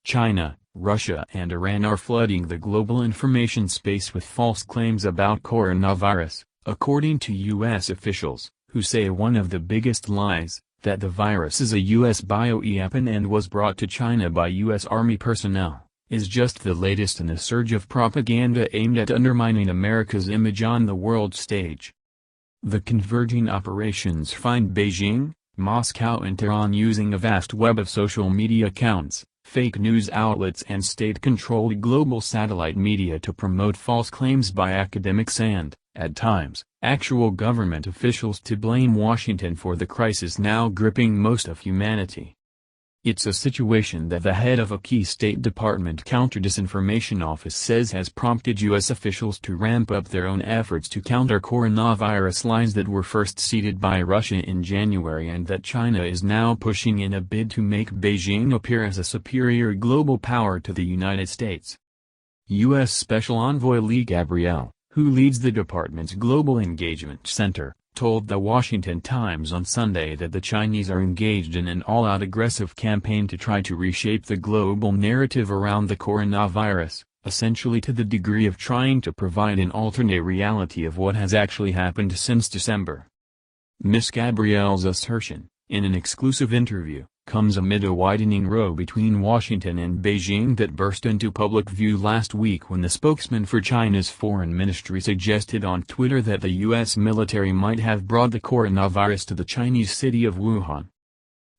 China, Russia and Iran are flooding the global information space with false claims about coronavirus, according to U.S. officials, who say one of the biggest lies, that the virus is a U.S. bioweapon and was brought to China by U.S. Army personnel, is just the latest in a surge of propaganda aimed at undermining America's image on the world stage. The converging operations find Beijing, Moscow and Tehran using a vast web of social media accounts, fake news outlets and state-controlled global satellite media to promote false claims by academics and, at times, actual government officials to blame Washington for the crisis now gripping most of humanity. It's a situation that the head of a key State Department counter-disinformation office says has prompted U.S. officials to ramp up their own efforts to counter coronavirus lies that were first seeded by Russia in January and that China is now pushing in a bid to make Beijing appear as a superior global power to the United States. U.S. Special Envoy Lee Gabrielle, who leads the department's Global Engagement Center, told the Washington Times on Sunday that the Chinese are engaged in an all-out aggressive campaign to try to reshape the global narrative around the coronavirus, essentially to the degree of trying to provide an alternate reality of what has actually happened since December. Ms. Gabrielle's assertion, in an exclusive interview, comes amid a widening row between Washington and Beijing that burst into public view last week when the spokesman for China's foreign ministry suggested on Twitter that the U.S. military might have brought the coronavirus to the Chinese city of Wuhan.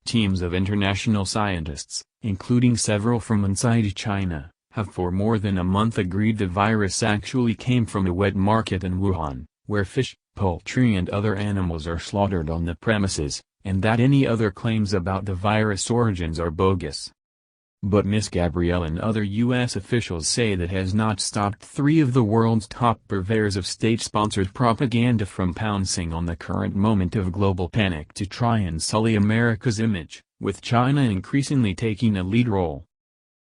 Teams of international scientists, including several from inside China, have for more than a month agreed the virus actually came from a wet market in Wuhan, where fish, poultry and other animals are slaughtered on the premises, and that any other claims about the virus' origins are bogus. But Ms. Gabrielle and other U.S. officials say that has not stopped three of the world's top purveyors of state-sponsored propaganda from pouncing on the current moment of global panic to try and sully America's image, with China increasingly taking a lead role.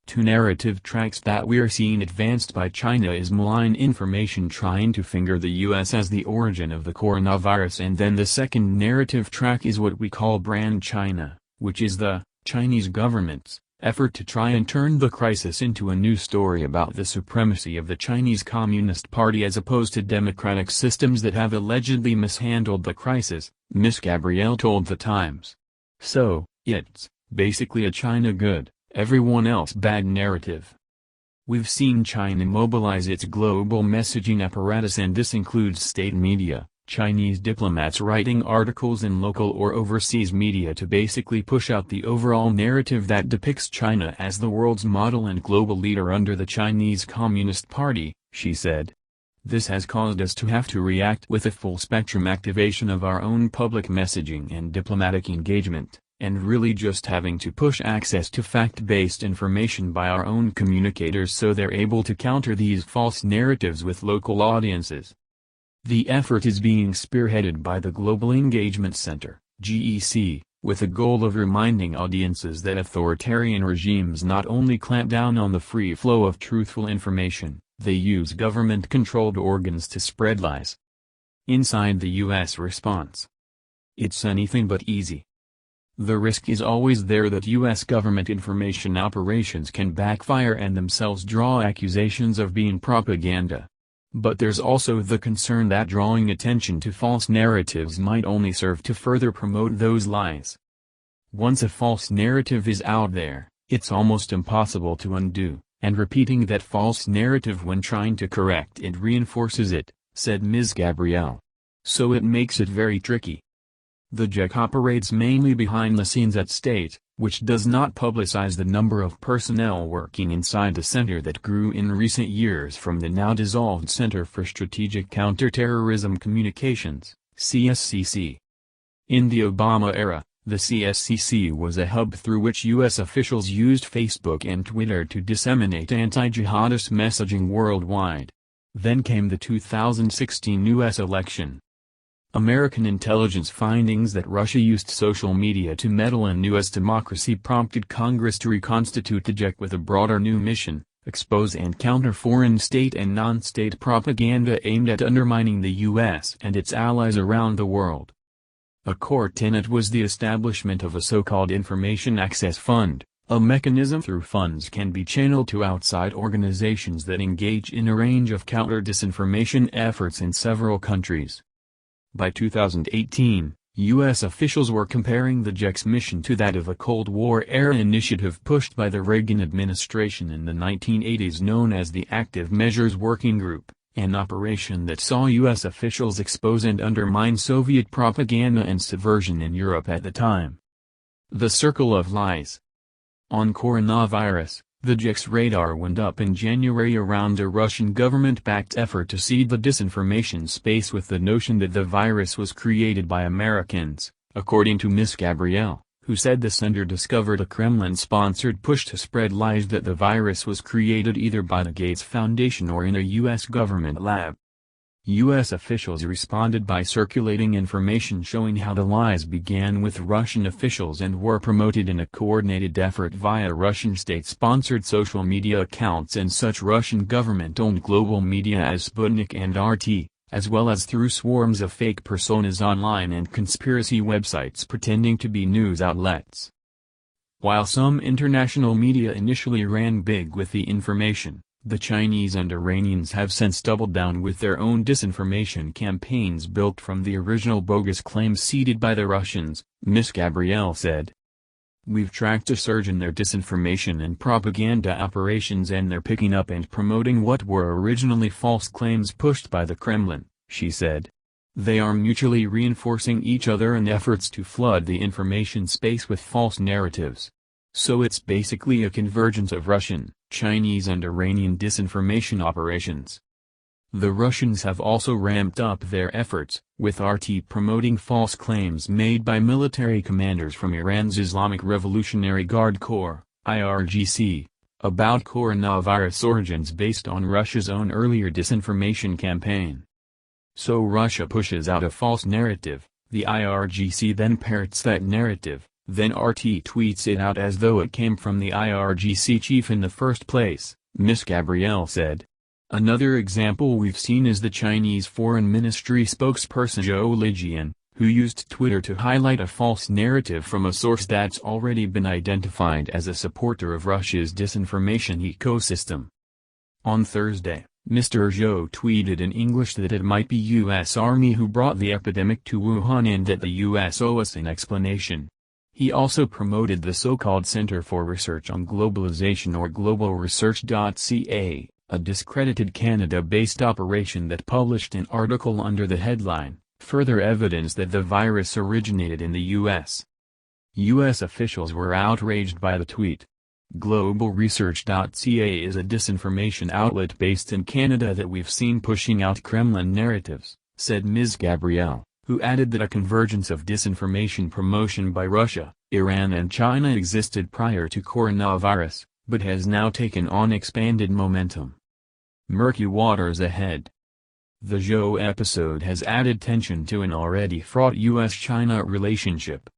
Two narrative tracks that we're seeing advanced by China is malign information trying to finger the U.S. as the origin of the coronavirus, and then the second narrative track is what we call Brand China, which is the Chinese government's effort to try and turn the crisis into a new story about the supremacy of the Chinese Communist Party as opposed to democratic systems that have allegedly mishandled the crisis, Ms. Gabrielle told The Times. So, it's basically a China good, everyone else bad narrative. We've seen China mobilize its global messaging apparatus, and this includes state media, Chinese diplomats writing articles in local or overseas media to basically push out the overall narrative that depicts China as the world's model and global leader under the Chinese Communist Party, she said. This has caused us to have to react with a full-spectrum activation of our own public messaging and diplomatic engagement, and really just having to push access to fact-based information by our own communicators so they're able to counter these false narratives with local audiences. The effort is being spearheaded by the Global Engagement Center, GEC, with the goal of reminding audiences that authoritarian regimes not only clamp down on the free flow of truthful information, they use government-controlled organs to spread lies. Inside the U.S. response. It's anything but easy. The risk is always there that U.S. government information operations can backfire and themselves draw accusations of being propaganda. But there's also the concern that drawing attention to false narratives might only serve to further promote those lies. Once a false narrative is out there, it's almost impossible to undo, and repeating that false narrative when trying to correct it reinforces it, said Ms. Gabrielle. So it makes it very tricky. The GEC operates mainly behind the scenes at State, which does not publicize the number of personnel working inside the center that grew in recent years from the now dissolved Center for Strategic Counterterrorism Communications, CSCC. In the Obama era, the CSCC was a hub through which U.S. officials used Facebook and Twitter to disseminate anti-jihadist messaging worldwide. Then came the 2016 U.S. election. American intelligence findings that Russia used social media to meddle in U.S. democracy prompted Congress to reconstitute the GEC with a broader new mission, expose and counter foreign state and non-state propaganda aimed at undermining the U.S. and its allies around the world. A core tenet was the establishment of a so-called Information Access Fund, A mechanism through funds can be channeled to outside organizations that engage in a range of counter-disinformation efforts in several countries. By 2018, U.S. officials were comparing the JEC's mission to that of a Cold War-era initiative pushed by the Reagan administration in the 1980s known as the Active Measures Working Group, an operation that saw U.S. officials expose and undermine Soviet propaganda and subversion in Europe at the time. The Circle of Lies. On coronavirus, the JEC's radar went up in January around a Russian government-backed effort to seed the disinformation space with the notion that the virus was created by Americans, according to Ms. Gabrielle, who said the center discovered a Kremlin-sponsored push to spread lies that the virus was created either by the Gates Foundation or in a U.S. government lab. U.S. officials responded by circulating information showing how the lies began with Russian officials and were promoted in a coordinated effort via Russian state-sponsored social media accounts and such Russian government-owned global media as Sputnik and RT, as well as through swarms of fake personas online and conspiracy websites pretending to be news outlets. While some international media initially ran big with the information, the Chinese and Iranians have since doubled down with their own disinformation campaigns built from the original bogus claims seeded by the Russians, Ms. Gabrielle said. We've tracked a surge in their disinformation and propaganda operations and they're picking up and promoting what were originally false claims pushed by the Kremlin, she said. They are mutually reinforcing each other in efforts to flood the information space with false narratives. So it's basically a convergence of Russian, Chinese and Iranian disinformation operations. The Russians have also ramped up their efforts, with RT promoting false claims made by military commanders from Iran's Islamic Revolutionary Guard Corps, IRGC, about coronavirus origins based on Russia's own earlier disinformation campaign. So Russia pushes out a false narrative, the IRGC then parrots that narrative. Then RT tweets it out as though it came from the IRGC chief in the first place, Ms. Gabrielle said. Another example we've seen is the Chinese Foreign Ministry spokesperson Zhou Lijian, who used Twitter to highlight a false narrative from a source that's already been identified as a supporter of Russia's disinformation ecosystem. On Thursday, Mr. Zhou tweeted in English that it might be U.S. Army who brought the epidemic to Wuhan and that the U.S. owe us an explanation. He also promoted the so-called Center for Research on Globalization or globalresearch.ca, a discredited Canada-based operation that published an article under the headline, "Further Evidence that the Virus Originated in the U.S." U.S. officials were outraged by the tweet. Globalresearch.ca is a disinformation outlet based in Canada that we've seen pushing out Kremlin narratives, said Ms. Gabrielle, who added that a convergence of disinformation promotion by Russia, Iran and China existed prior to coronavirus, but has now taken on expanded momentum. Murky waters ahead. The Zhou episode has added tension to an already fraught U.S.-China relationship.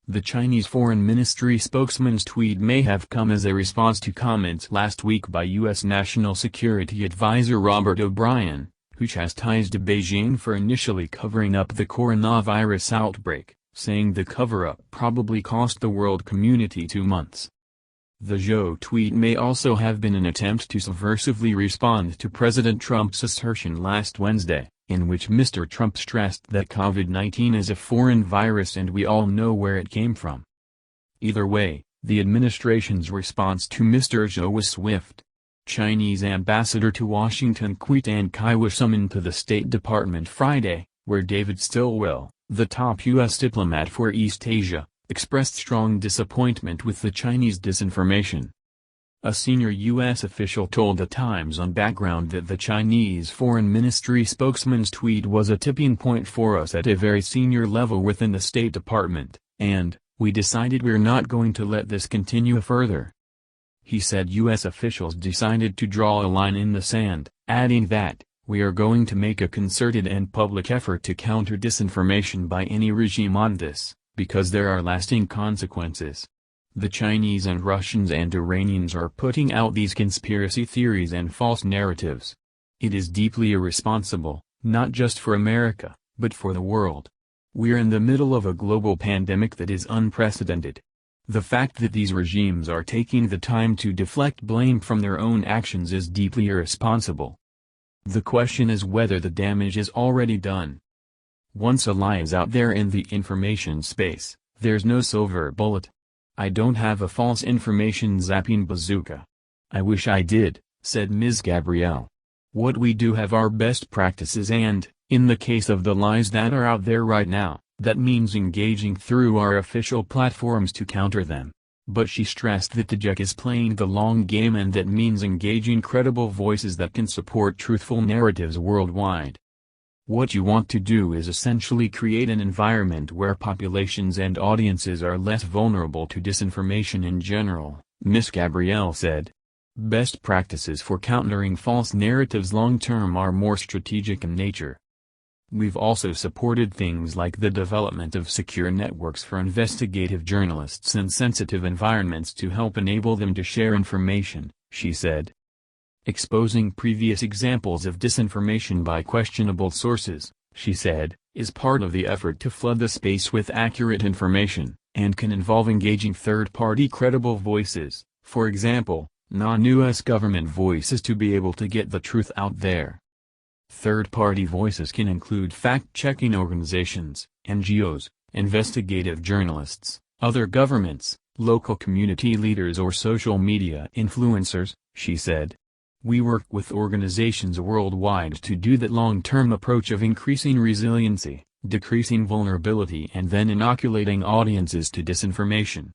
The Chinese Foreign Ministry spokesman's tweet may have come as a response to comments last week by U.S. National Security Advisor Robert O'Brien, who chastised Beijing for initially covering up the coronavirus outbreak, saying the cover-up probably cost the world community 2 months. The Zhou tweet may also have been an attempt to subversively respond to President Trump's assertion last Wednesday, in which Mr. Trump stressed that COVID-19 is a foreign virus and we all know where it came from. Either way, the administration's response to Mr. Zhou was swift. Chinese ambassador to Washington Qitan Kai was summoned to the State Department Friday, where David Stilwell, the top U.S. diplomat for East Asia, expressed strong disappointment with the Chinese disinformation. A senior U.S. official told The Times on background that the Chinese Foreign Ministry spokesman's tweet was a tipping point for us at a very senior level within the State Department, and, we decided we're not going to let this continue further. He said U.S. officials decided to draw a line in the sand, adding that, we are going to make a concerted and public effort to counter disinformation by any regime on this, because there are lasting consequences. The Chinese and Russians and Iranians are putting out these conspiracy theories and false narratives. It is deeply irresponsible, not just for America, but for the world. We're in the middle of a global pandemic that is unprecedented. The fact that these regimes are taking the time to deflect blame from their own actions is deeply irresponsible. The question is whether the damage is already done. Once a lie is out there in the information space, there's no silver bullet. I don't have a false information zapping bazooka. I wish I did, said Ms. Gabrielle. What we do have are best practices and, in the case of the lies that are out there right now, that means engaging through our official platforms to counter them. But she stressed that the JEC is playing the long game, and that means engaging credible voices that can support truthful narratives worldwide. What you want to do is essentially create an environment where populations and audiences are less vulnerable to disinformation in general, Ms. Gabrielle said. Best practices for countering false narratives long-term are more strategic in nature. We've also supported things like the development of secure networks for investigative journalists in sensitive environments to help enable them to share information, she said. Exposing previous examples of disinformation by questionable sources, she said, is part of the effort to flood the space with accurate information, and can involve engaging third-party credible voices, for example, non-US government voices, to be able to get the truth out there. Third-party voices can include fact-checking organizations, NGOs, investigative journalists, other governments, local community leaders, or social media influencers, she said. We work with organizations worldwide to do that long-term approach of increasing resiliency, decreasing vulnerability, and then inoculating audiences to disinformation.